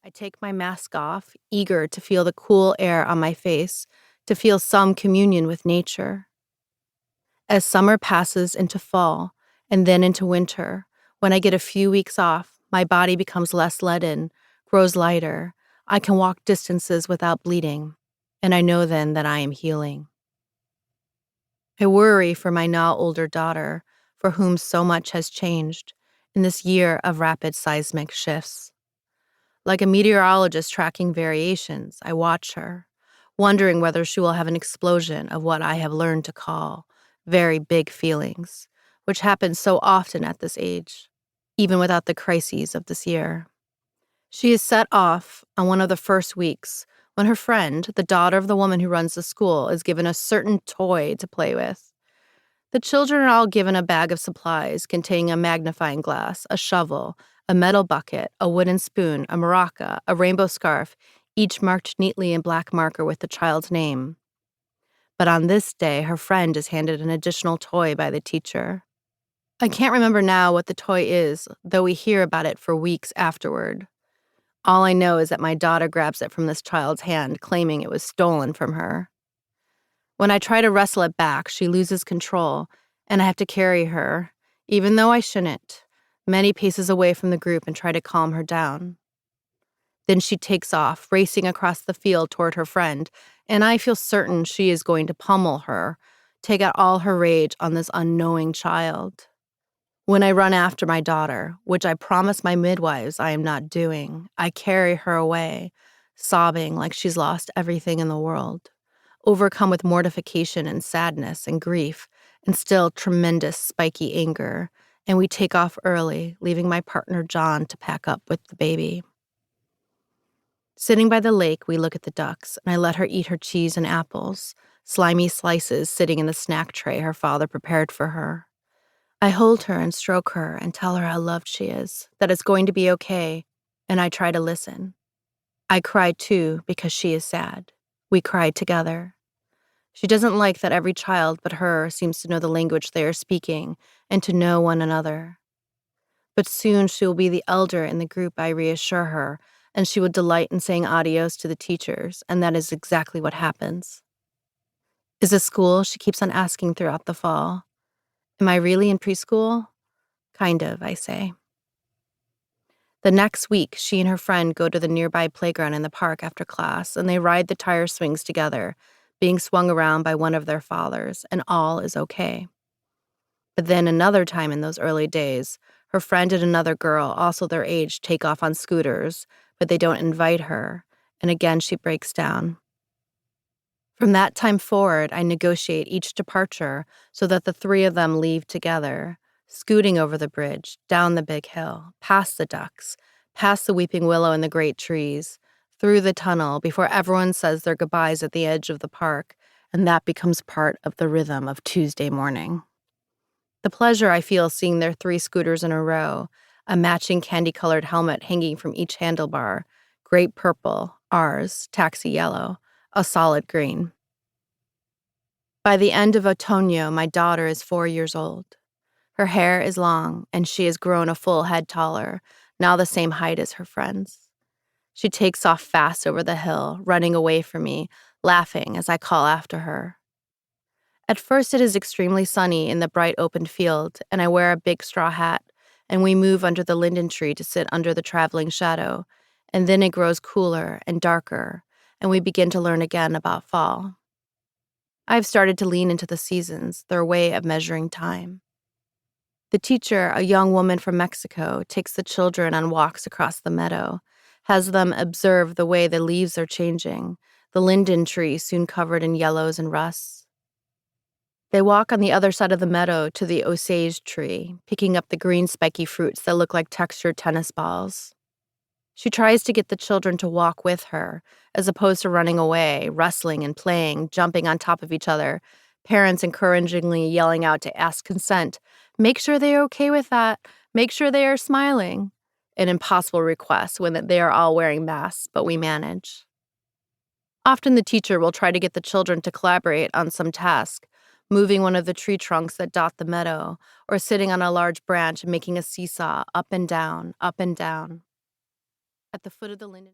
I take my mask off, eager to feel the cool air on my face, to feel some communion with nature. As summer passes into fall and then into winter, when I get a few weeks off, my body becomes less leaden, grows lighter. I can walk distances without bleeding, and I know then that I am healing. I worry for my now older daughter, for whom so much has changed in this year of rapid seismic shifts. Like a meteorologist tracking variations, I watch her, wondering whether she will have an explosion of what I have learned to call very big feelings, which happens so often at this age, even without the crises of this year. She is set off on one of the first weeks when her friend, the daughter of the woman who runs the school, is given a certain toy to play with. The children are all given a bag of supplies containing a magnifying glass, a shovel, a metal bucket, a wooden spoon, a maraca, a rainbow scarf, each marked neatly in black marker with the child's name. But on this day, her friend is handed an additional toy by the teacher. I can't remember now what the toy is, though we hear about it for weeks afterward. All I know is that my daughter grabs it from this child's hand, claiming it was stolen from her. When I try to wrestle it back, she loses control, and I have to carry her, even though I shouldn't, many paces away from the group and try to calm her down. Then she takes off, racing across the field toward her friend, and I feel certain she is going to pummel her, take out all her rage on this unknowing child. When I run after my daughter, which I promise my midwives I am not doing, I carry her away, sobbing like she's lost everything in the world, overcome with mortification and sadness and grief, and still tremendous spiky anger, and we take off early, leaving my partner John to pack up with the baby. Sitting by the lake, we look at the ducks, and I let her eat her cheese and apples, slimy slices sitting in the snack tray her father prepared for her. I hold her and stroke her and tell her how loved she is, that it's going to be okay, and I try to listen. I cry too because she is sad. We cry together. She doesn't like that every child but her seems to know the language they are speaking and to know one another. But soon she will be the elder in the group, I reassure her, and she will delight in saying adios to the teachers, and that is exactly what happens. Is this school? She keeps on asking throughout the fall. Am I really in preschool? Kind of, I say. The next week, she and her friend go to the nearby playground in the park after class, and they ride the tire swings together, being swung around by one of their fathers, and all is okay. But then another time in those early days, her friend and another girl, also their age, take off on scooters, but they don't invite her, and again she breaks down. From that time forward, I negotiate each departure so that the three of them leave together, scooting over the bridge, down the big hill, past the ducks, past the weeping willow and the great trees, through the tunnel before everyone says their goodbyes at the edge of the park, and that becomes part of the rhythm of Tuesday morning. The pleasure I feel seeing their three scooters in a row, a matching candy-colored helmet hanging from each handlebar, grape purple, ours, taxi yellow, a solid green. By the end of Otoño, my daughter is 4 years old. Her hair is long, and she has grown a full head taller, now the same height as her friends. She takes off fast over the hill, running away from me, laughing as I call after her. At first it is extremely sunny in the bright open field, and I wear a big straw hat, and we move under the linden tree to sit under the traveling shadow, and then it grows cooler and darker, and we begin to learn again about fall. I've started to lean into the seasons, their way of measuring time. The teacher, a young woman from Mexico, takes the children on walks across the meadow, has them observe the way the leaves are changing, the linden tree soon covered in yellows and rusts. They walk on the other side of the meadow to the osage tree, picking up the green spiky fruits that look like textured tennis balls. She tries to get the children to walk with her, as opposed to running away, wrestling and playing, jumping on top of each other, parents encouragingly yelling out to ask consent, make sure they are okay with that, make sure they are smiling. An impossible request when they are all wearing masks, but we manage. Often the teacher will try to get the children to collaborate on some task, moving one of the tree trunks that dot the meadow, or sitting on a large branch and making a seesaw up and down, up and down. At the foot of the linden